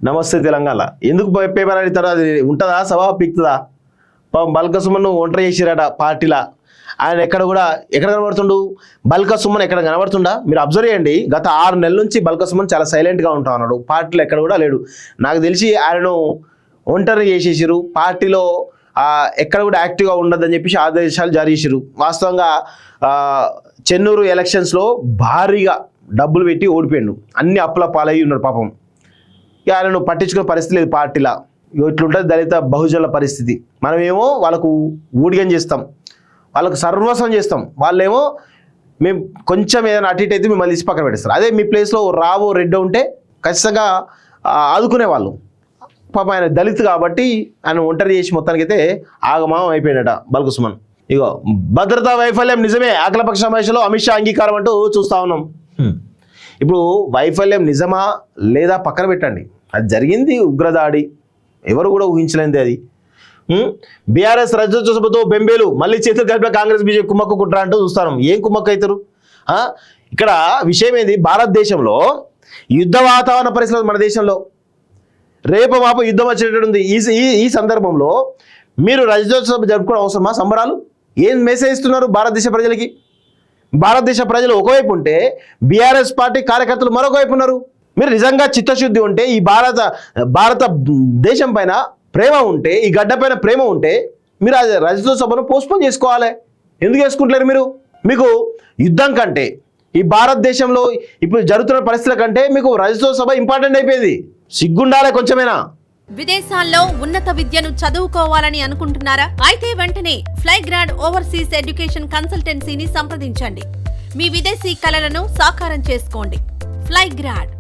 నమస్తే తెలంగాణ ఎందుకు పేపర్ అడుగుతారు? అది ఉంటుందా? సభ పీక్తుందా? బల్క సుమన్ ఒంటరి చేసిరట పార్టీలా. ఆయన ఎక్కడ కనబడుతుండు? బల్క సుమన్ ఎక్కడ కనబడుతుండా? మీరు అబ్జర్వ్ చేయండి. గత 6 నెలల నుంచి బల్క సుమన్ చాలా సైలెంట్గా ఉంటా ఉన్నాడు. పార్టీలో ఎక్కడ కూడా లేడు. నాకు తెలిసి ఆయనను ఒంటరి చేసేసారు. పార్టీలో ఎక్కడ కూడా యాక్టివ్గా ఉండదని చెప్పేసి ఆదేశాలు జారీ చేసారు. వాస్తవంగా చెన్నూరు ఎలక్షన్స్లో భారీగా డబ్బులు పెట్టి ఓడిపోయాడు. అన్ని అప్పుల పాలయ్యి ఉన్నాడు పాపం. ఆయనను పట్టించుకునే పరిస్థితి లేదు పార్టీలా. ఇట్లుంటుంది దళిత బహుజనుల పరిస్థితి. మనమేమో వాళ్ళకు ఊడిగం చేస్తాం, వాళ్ళకు సర్వస్వం చేస్తాం. వాళ్ళేమో మేము కొంచెం ఏదైనా అటు ఇటు అయితే మిమ్మల్ని తీసి పక్కన పెట్టేస్తారు. అదే మీ ప్లేస్లో రావో రెడ్డో ఉంటే ఖచ్చితంగా ఆదుకునే వాళ్ళు. పాపం ఆయన దళిత్ కాబట్టి ఆయన ఒంటరి చేసి మొత్తానికైతే ఆగమాగం అయిపోయాడట బల్క సుమన్. ఇగో భద్రతా వైఫల్యం నిజమే, అఖిలపక్ష సమావేశంలో అమిత్ షా అంగీకారం అంటూ చూస్తూ ఉన్నాం. ఇప్పుడు వైఫల్యం నిజమా లేదా పక్కన పెట్టండి, అది జరిగింది ఉగ్రదాడి, ఎవరు కూడా ఊహించలేంది అది. బీఆర్ఎస్ రాజ్యోత్సవతో బెంబేలు, మళ్ళీ చేతులు కలిపిన కాంగ్రెస్ బీజేపీ కుమ్మక్కు కుట్ర అంటూ చూస్తాను. ఏం కుమ్మక్కు అవుతారు? ఇక్కడ విషయం ఏంది, భారతదేశంలో యుద్ధ వాతావరణ పరిస్థితులు మన దేశంలో రేపు మాపు యుద్ధం వచ్చేటట్టు ఉంది. ఈ సందర్భంలో మీరు రాజ్యోత్సవం జరుపుకోవడం అవసరమా? సంబరాలు ఏం మెసేజ్ ఇస్తున్నారు భారతదేశ ప్రజలకి? భారతదేశ ప్రజలు ఒకవైపు ఉంటే బీఆర్ఎస్ పార్టీ కార్యకర్తలు మరొక వైపు ఉన్నారు. మీరు నిజంగా చిత్తశుద్ధి ఉంటే, ఈ భారత దేశం పైన ప్రేమ ఉంటే, ఈ గడ్డ పైన ప్రేమ ఉంటే మీరు రాజ్యోత్సవను పోస్ట్పోన్ చేసుకోవాలి. ఎందుకు చేసుకుంటలేరు మీరు? మీకు యుద్ధం కంటే, ఈ భారతదేశంలో ఇప్పుడు జరుగుతున్న పరిస్థితుల కంటే మీకు రాజ్యోత్సవ ఇంపార్టెంట్ అయిపోయింది. సిగ్గుండాలే కొంచెమైనా. విదేశాల్లో ఉన్నత విద్యను చదువుకోవాలని అనుకుంటున్నారా? అయితే వెంటనే ఫ్లైగ్రాడ్ ఓవర్సీస్ ఎడ్యుకేషన్ కన్సల్టెన్సీని సంప్రదించండి. మీ విదేశీ కలలను సాకారం చేసుకోండి. ఫ్లైగ్రాడ్